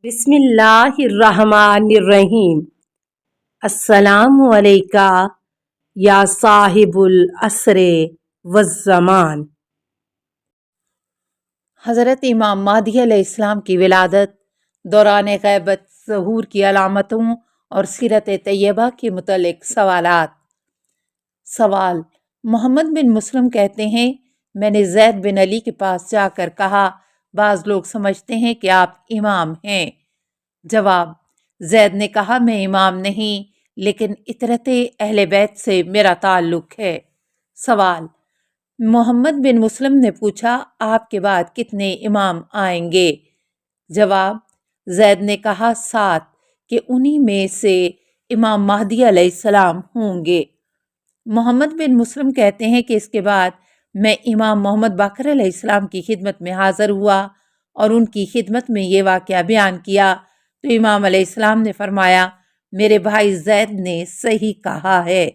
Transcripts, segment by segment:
بسم اللہ الرحمن الرحیم۔ السلام علیکہ یا صاحب العصر والزمان۔ حضرت امام مہدی علیہ السلام کی ولادت، دوران غیبت ظہور کی علامتوں اور سیرت طیبہ کے متعلق سوالات۔ سوال: محمد بن مسلم کہتے ہیں میں نے زید بن علی کے پاس جا کر کہا بعض لوگ سمجھتے ہیں کہ آپ امام ہیں۔ جواب: زید نے کہا میں امام نہیں لیکن اطرت اہل بیت سے میرا تعلق ہے۔ سوال: محمد بن مسلم نے پوچھا آپ کے بعد کتنے امام آئیں گے؟ جواب: زید نے کہا 7 کہ انہی میں سے امام مہدی علیہ السلام ہوں گے۔ محمد بن مسلم کہتے ہیں کہ اس کے بعد میں امام محمد باقر علیہ السلام کی خدمت میں حاضر ہوا اور ان کی خدمت میں یہ واقعہ بیان کیا تو امام علیہ السلام نے فرمایا میرے بھائی زید نے صحیح کہا ہے۔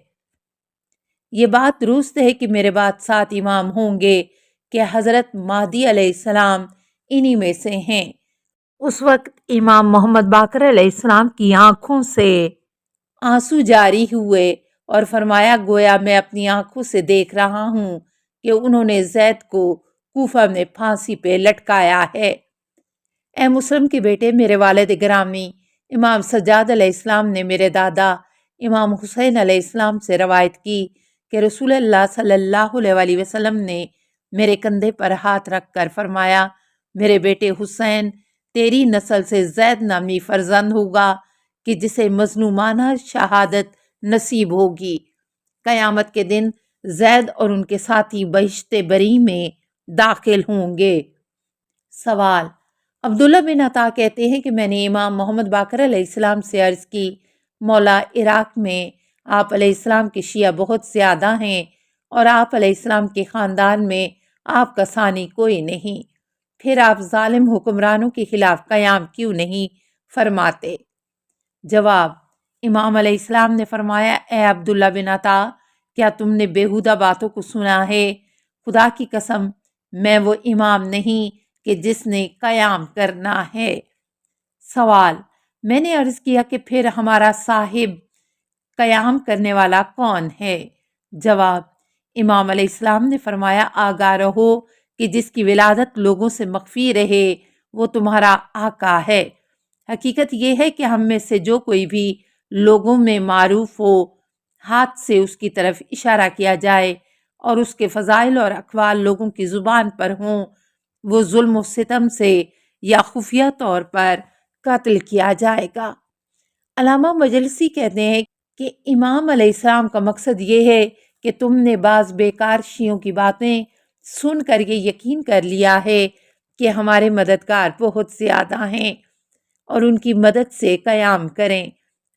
یہ بات درست ہے کہ میرے بعد 7 امام ہوں گے کہ حضرت مہدی علیہ السلام انہی میں سے ہیں۔ اس وقت امام محمد باقر علیہ السلام کی آنکھوں سے آنسو جاری ہوئے اور فرمایا گویا میں اپنی آنکھوں سے دیکھ رہا ہوں کہ انہوں نے زید کو کوفہ میں پھانسی پہ لٹکایا ہے۔ اے مسلم کے بیٹے، میرے والد گرامی امام سجاد علیہ السلام نے میرے دادا امام حسین علیہ السلام سے روایت کی کہ رسول اللہ صلی اللہ علیہ وسلم نے میرے کندھے پر ہاتھ رکھ کر فرمایا میرے بیٹے حسین، تیری نسل سے زید نامی فرزند ہوگا کہ جسے مظلومانہ شہادت نصیب ہوگی۔ قیامت کے دن زید اور ان کے ساتھی بہشت بری میں داخل ہوں گے۔ سوال: عبداللہ بن عطا کہتے ہیں کہ میں نے امام محمد باقر علیہ السلام سے عرض کی مولا عراق میں آپ علیہ السلام کے شیعہ بہت زیادہ ہیں اور آپ علیہ السلام کے خاندان میں آپ کا ثانی کوئی نہیں، پھر آپ ظالم حکمرانوں کے خلاف قیام کیوں نہیں فرماتے؟ جواب: امام علیہ السلام نے فرمایا اے عبداللہ بن عطا، کیا تم نے بیہودہ باتوں کو سنا ہے؟ خدا کی قسم میں وہ امام نہیں کہ جس نے قیام کرنا ہے۔ سوال: میں نے عرض کیا کہ پھر ہمارا صاحب قیام کرنے والا کون ہے؟ جواب: امام علیہ السلام نے فرمایا آگاہ رہو کہ جس کی ولادت لوگوں سے مخفی رہے وہ تمہارا آقا ہے۔ حقیقت یہ ہے کہ ہم میں سے جو کوئی بھی لوگوں میں معروف ہو، ہاتھ سے اس کی طرف اشارہ کیا جائے اور اس کے فضائل اور اقوال لوگوں کی زبان پر ہوں، وہ ظلم و ستم سے یا خفیہ طور پر قتل کیا جائے گا۔ علامہ مجلسی کہتے ہیں کہ امام علیہ السلام کا مقصد یہ ہے کہ تم نے بعض بیکار شیعوں کی باتیں سن کر یہ یقین کر لیا ہے کہ ہمارے مددگار بہت زیادہ ہیں اور ان کی مدد سے قیام کریں،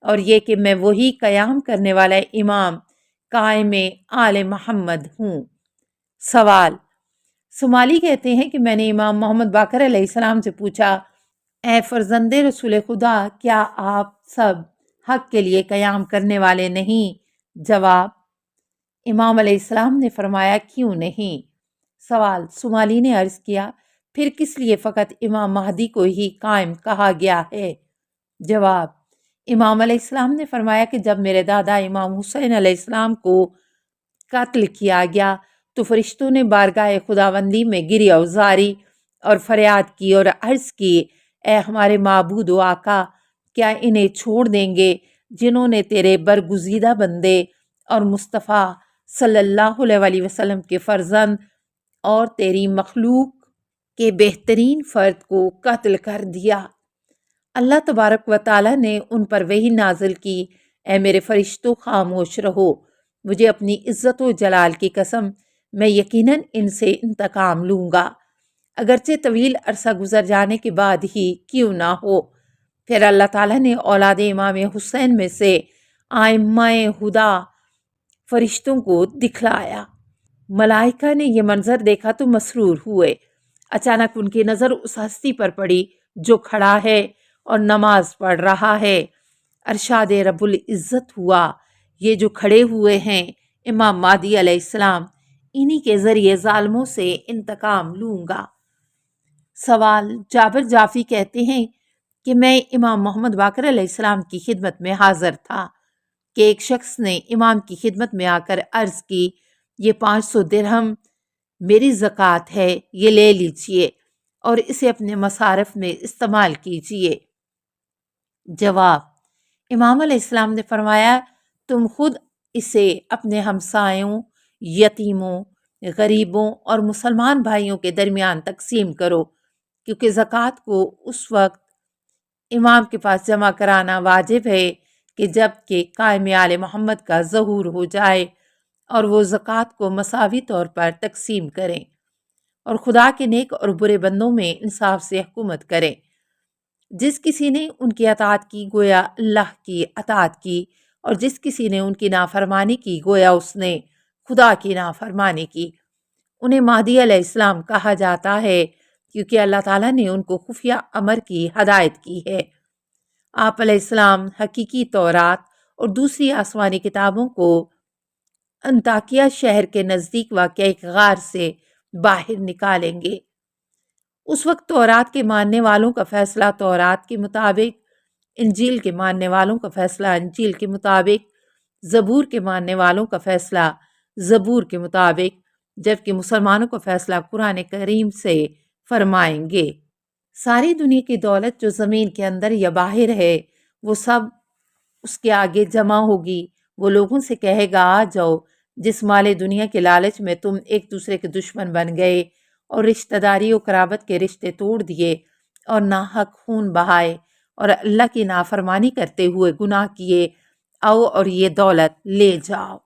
اور یہ کہ میں وہی قیام کرنے والا امام قائم آل محمد ہوں۔ سوال: سمالی کہتے ہیں کہ میں نے امام محمد باقر علیہ السلام سے پوچھا اے فرزند رسول خدا، کیا آپ سب حق کے لیے قیام کرنے والے نہیں؟ جواب: امام علیہ السلام نے فرمایا کیوں نہیں؟ سوال: سمالی نے عرض کیا پھر کس لیے فقط امام مہدی کو ہی قائم کہا گیا ہے؟ جواب: امام علیہ السلام نے فرمایا کہ جب میرے دادا امام حسین علیہ السلام کو قتل کیا گیا تو فرشتوں نے بارگاہ خداوندی میں گریہ وزاری اور فریاد کی اور عرض کی اے ہمارے معبود و آقا، کیا انہیں چھوڑ دیں گے جنہوں نے تیرے برگزیدہ بندے اور مصطفیٰ صلی اللہ علیہ وسلم کے فرزند اور تیری مخلوق کے بہترین فرد کو قتل کر دیا؟ اللہ تبارک و تعالیٰ نے ان پر وحی نازل کی اے میرے فرشتوں خاموش رہو، مجھے اپنی عزت و جلال کی قسم میں یقیناً ان سے انتقام لوں گا، اگرچہ طویل عرصہ گزر جانے کے بعد ہی کیوں نہ ہو۔ پھر اللہ تعالیٰ نے اولاد امام حسین میں سے ائمہ ہدی فرشتوں کو دکھلایا۔ ملائکہ نے یہ منظر دیکھا تو مسرور ہوئے۔ اچانک ان کی نظر اس ہستی پر پڑی جو کھڑا ہے اور نماز پڑھ رہا ہے۔ ارشاد رب العزت ہوا یہ جو کھڑے ہوئے ہیں امام مہدی علیہ السلام، انہی کے ذریعے ظالموں سے انتقام لوں گا۔ سوال: جابر جعفی کہتے ہیں کہ میں امام محمد باقر علیہ السلام کی خدمت میں حاضر تھا کہ ایک شخص نے امام کی خدمت میں آ کر عرض کی، یہ 500 درہم میری زکوٰۃ ہے، یہ لے لیجئے اور اسے اپنے مصارف میں استعمال کیجئے۔ جواب: امام علیہ السلام نے فرمایا، تم خود اسے اپنے ہمسایوں، یتیموں، غریبوں اور مسلمان بھائیوں کے درمیان تقسیم کرو، کیونکہ زکوٰۃ کو اس وقت امام کے پاس جمع کرانا واجب ہے کہ جب کہ قائم آل محمد کا ظہور ہو جائے اور وہ زکوٰۃ کو مساوی طور پر تقسیم کریں اور خدا کے نیک اور برے بندوں میں انصاف سے حکومت کریں۔ جس کسی نے ان کی اطاعت کی گویا اللہ کی اطاعت کی، اور جس کسی نے ان کی نافرمانی کی گویا اس نے خدا کی نافرمانی کی۔ انہیں مہدی علیہ السلام کہا جاتا ہے کیونکہ اللہ تعالیٰ نے ان کو خفیہ امر کی ہدایت کی ہے۔ آپ علیہ السلام حقیقی تورات اور دوسری آسمانی کتابوں کو انطاکیہ شہر کے نزدیک واقع ایک غار سے باہر نکالیں گے۔ اس وقت تورات کے ماننے والوں کا فیصلہ تورات کے مطابق، انجیل کے ماننے والوں کا فیصلہ انجیل کے مطابق، زبور کے ماننے والوں کا فیصلہ زبور کے مطابق، جبکہ مسلمانوں کا فیصلہ قرآن کریم سے فرمائیں گے۔ ساری دنیا کی دولت جو زمین کے اندر یا باہر ہے وہ سب اس کے آگے جمع ہوگی۔ وہ لوگوں سے کہے گا، آ جاؤ، جس مال دنیا کے لالچ میں تم ایک دوسرے کے دشمن بن گئے اور رشتہ داری و قرابت کے رشتے توڑ دیے اور ناحق خون بہائے اور اللہ کی نافرمانی کرتے ہوئے گناہ کیے، آؤ اور یہ دولت لے جاؤ۔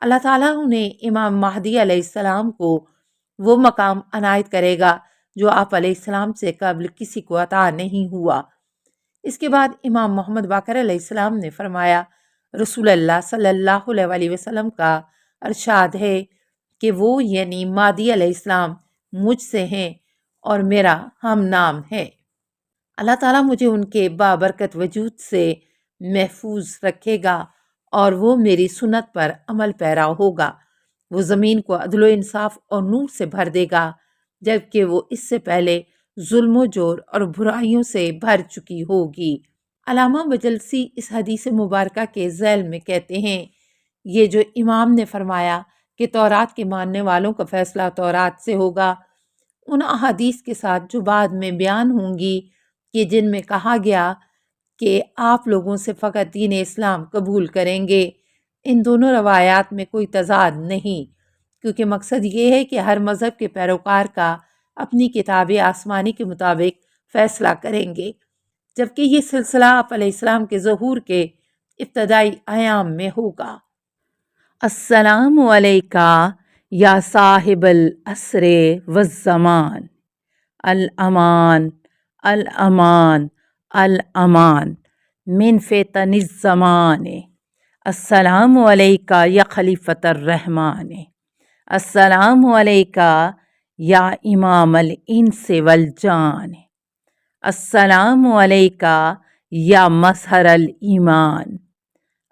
اللہ تعالیٰ انہیں امام مہدی علیہ السلام کو وہ مقام عنایت کرے گا جو آپ علیہ السلام سے قبل کسی کو عطا نہیں ہوا۔ اس کے بعد امام محمد باقر علیہ السلام نے فرمایا، رسول اللہ صلی اللہ علیہ وسلم کا ارشاد ہے کہ وہ یعنی مہدی علیہ السلام مجھ سے ہیں اور میرا ہم نام ہے۔ اللہ تعالیٰ مجھے ان کے بابرکت وجود سے محفوظ رکھے گا اور وہ میری سنت پر عمل پیرا ہوگا۔ وہ زمین کو عدل و انصاف اور نور سے بھر دے گا، جبکہ وہ اس سے پہلے ظلم و جور اور برائیوں سے بھر چکی ہوگی۔ علامہ بجلسی اس حدیث مبارکہ کے ذیل میں کہتے ہیں، یہ جو امام نے فرمایا کہ تورات کے ماننے والوں کا فیصلہ تورات سے ہوگا، ان احادیث کے ساتھ جو بعد میں بیان ہوں گی کہ جن میں کہا گیا کہ آپ لوگوں سے فقط دین اسلام قبول کریں گے، ان دونوں روایات میں کوئی تضاد نہیں، کیونکہ مقصد یہ ہے کہ ہر مذہب کے پیروکار کا اپنی کتاب آسمانی کے مطابق فیصلہ کریں گے، جبکہ یہ سلسلہ آپ علیہ السلام کے ظہور کے ابتدائی ایام میں ہوگا۔ السلام علیکہ یا صاحب العصر والزمان، الامان الامان الامان من فتن الزمان۔ السلام علیکہ یا خلیفۃ الرحمن، السلام علیکہ یا امام الانس والجان، السلام علیکہ یا مظہر الایمان،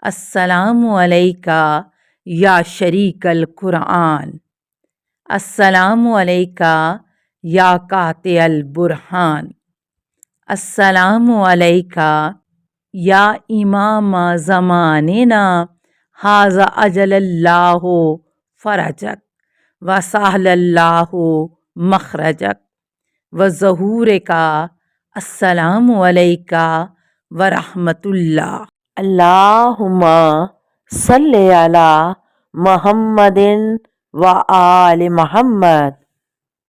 السلام علیکہ یا شریک القرآن، السلام علیکہ یا قاطع البرہان، السلام علیکہ یا امام زماننا ھذا اجل اللہ فرجک وسہل اللہ مخرجک وظہورکا، السلام علیکہ ورحمۃ اللہ۔ اللہم صلی علی محمد و آل محمد